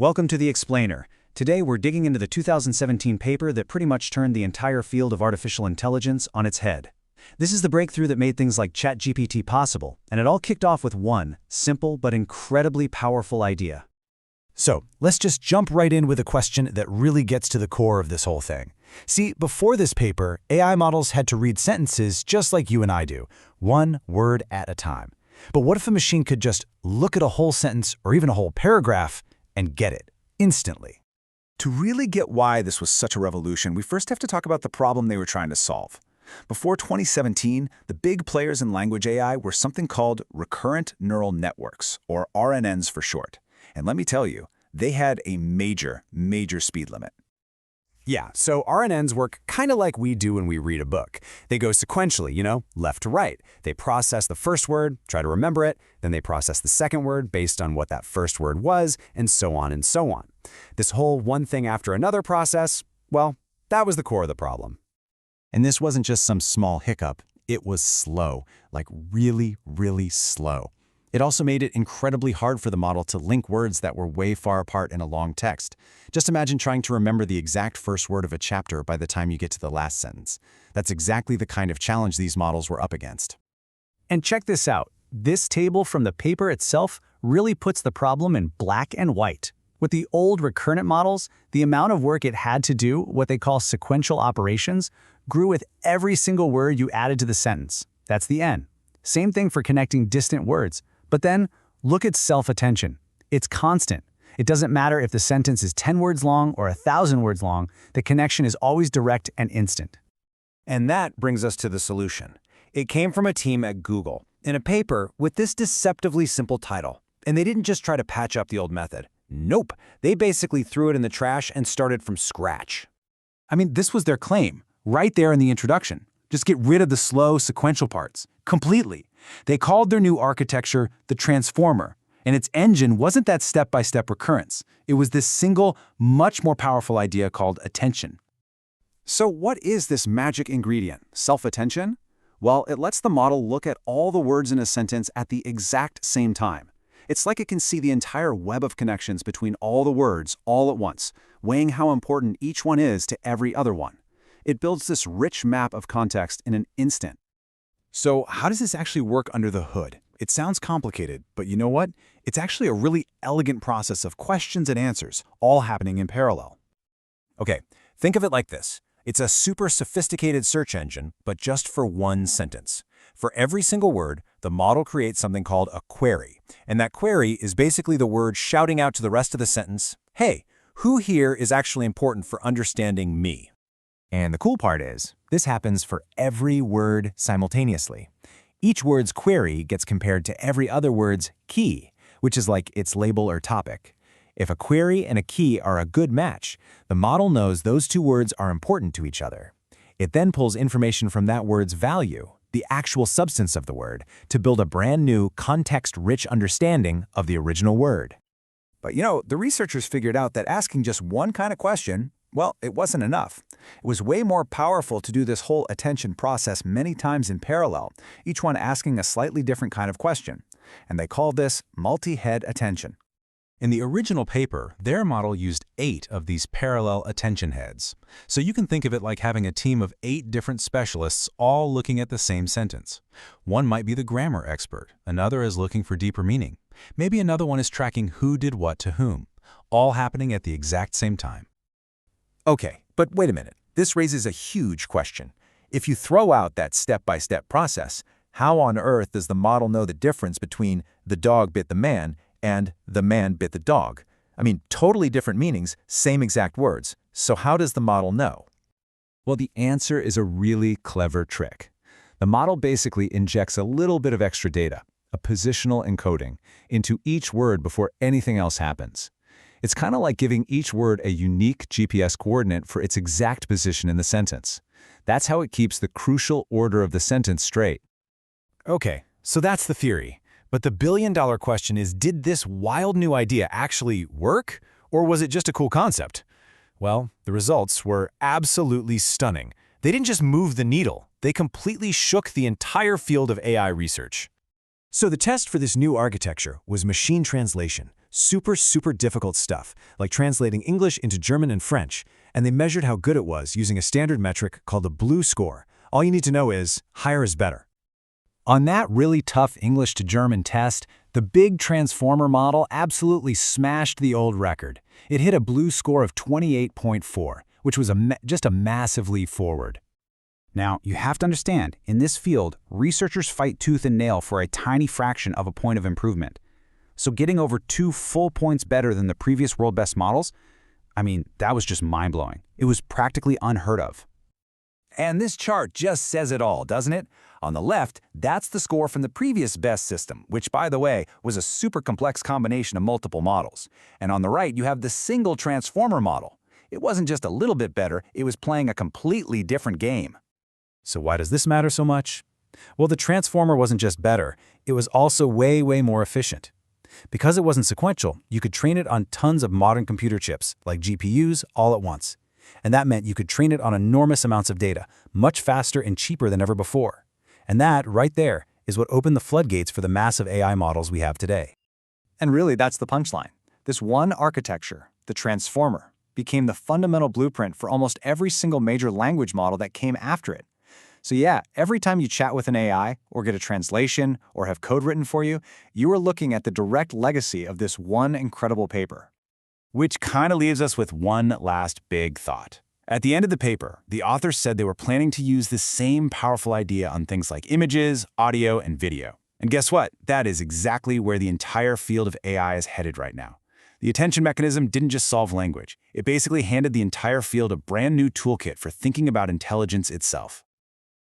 Welcome to The Explainer. Today we're digging into the 2017 paper that pretty much turned the entire field of artificial intelligence on its head. This is the breakthrough that made things like ChatGPT possible, and it all kicked off with one simple but incredibly powerful idea. So, let's just jump right in with a question that really gets to the core of this whole thing. See, before this paper, AI models had to read sentences just like you and I do, one word at a time. But what if a machine could just look at a whole sentence or even a whole paragraph and get it instantly? To really get why this was such a revolution, we first have to talk about the problem they were trying to solve. Before 2017, the big players in language AI were something called recurrent neural networks, or RNNs for short. And let me tell you, they had a major speed limit. Yeah, so RNNs work kind of like we do when we read a book. They go sequentially, left to right. They process the first word, try to remember it, then they process the second word based on what that first word was, and so on and so on. This whole one thing after another process, well, that was the core of the problem. And this wasn't just some small hiccup. It was slow, like really slow. It also made it incredibly hard for the model to link words that were way far apart in a long text. Just imagine trying to remember the exact first word of a chapter by the time you get to the last sentence. That's exactly the kind of challenge these models were up against. And check this out. This table from the paper itself really puts the problem in black and white. With the old recurrent models, the amount of work it had to do, what they call sequential operations, grew with every single word you added to the sentence. That's the N. Same thing for connecting distant words. But then, look at self-attention. It's constant. It doesn't matter if the sentence is 10 words long or 1,000 words long, the connection is always direct and instant. And that brings us to the solution. It came from a team at Google, in a paper with this deceptively simple title. And they didn't just try to patch up the old method. Nope, they basically threw it in the trash and started from scratch. I mean, this was their claim, right there in the introduction. Just get rid of the slow, sequential parts, completely. They called their new architecture the transformer, and its engine wasn't that step-by-step recurrence. It was this single, much more powerful idea called attention. So what is this magic ingredient, self-attention? Well, it lets the model look at all the words in a sentence at the exact same time. It's like it can see the entire web of connections between all the words all at once, weighing how important each one is to every other one. It builds this rich map of context in an instant. So how does this actually work under the hood? It sounds complicated, but you know what? It's actually a really elegant process of questions and answers, all happening in parallel. Okay, think of it like this. It's a super sophisticated search engine, but just for one sentence. For every single word, the model creates something called a query. And that query is basically the word shouting out to the rest of the sentence, hey, who here is actually important for understanding me? And the cool part is, this happens for every word simultaneously. Each word's query gets compared to every other word's key, which is like its label or topic. If a query and a key are a good match, the model knows those two words are important to each other. It then pulls information from that word's value, the actual substance of the word, to build a brand new, context-rich understanding of the original word. But the researchers figured out that asking just one kind of question, well, it wasn't enough. It was way more powerful to do this whole attention process many times in parallel, each one asking a slightly different kind of question. And they called this multi-head attention. In the original paper, their model used 8 of these parallel attention heads. So you can think of it like having a team of 8 different specialists all looking at the same sentence. One might be the grammar expert, another is looking for deeper meaning. Maybe another one is tracking who did what to whom, all happening at the exact same time. Okay, but wait a minute. This raises a huge question. If you throw out that step-by-step process, how on earth does the model know the difference between the dog bit the man and the man bit the dog? I mean, totally different meanings, same exact words. So how does the model know? Well, the answer is a really clever trick. The model basically injects a little bit of extra data, a positional encoding, into each word before anything else happens. It's kind of like giving each word a unique GPS coordinate for its exact position in the sentence. That's how it keeps the crucial order of the sentence straight. Okay, so that's the theory. But the billion-dollar question is, did this wild new idea actually work? Or was it just a cool concept? Well, the results were absolutely stunning. They didn't just move the needle. They completely shook the entire field of AI research. So the test for this new architecture was machine translation, super difficult stuff, like translating English into German and French, and they measured how good it was using a standard metric called the BLUE score. All you need to know is, higher is better. On that really tough English to German test, the big transformer model absolutely smashed the old record. It hit a BLUE score of 28.4, which was just a massive leap forward. Now, you have to understand, in this field, researchers fight tooth and nail for a tiny fraction of a point of improvement. So getting over 2 full points better than the previous world best models, I mean, that was just mind-blowing. It was practically unheard of. And this chart just says it all, doesn't it? On the left, that's the score from the previous best system, which, by the way, was a super complex combination of multiple models. And on the right, you have the single transformer model. It wasn't just a little bit better, it was playing a completely different game. So why does this matter so much? Well, the transformer wasn't just better, it was also way more efficient. Because it wasn't sequential, you could train it on tons of modern computer chips, like GPUs, all at once. And that meant you could train it on enormous amounts of data, much faster and cheaper than ever before. And that, right there, is what opened the floodgates for the massive AI models we have today. And really, that's the punchline. This one architecture, the transformer, became the fundamental blueprint for almost every single major language model that came after it. So yeah, every time you chat with an AI, or get a translation, or have code written for you, you are looking at the direct legacy of this one incredible paper. Which kind of leaves us with one last big thought. At the end of the paper, the authors said they were planning to use this same powerful idea on things like images, audio, and video. And guess what? That is exactly where the entire field of AI is headed right now. The attention mechanism didn't just solve language. It basically handed the entire field a brand new toolkit for thinking about intelligence itself.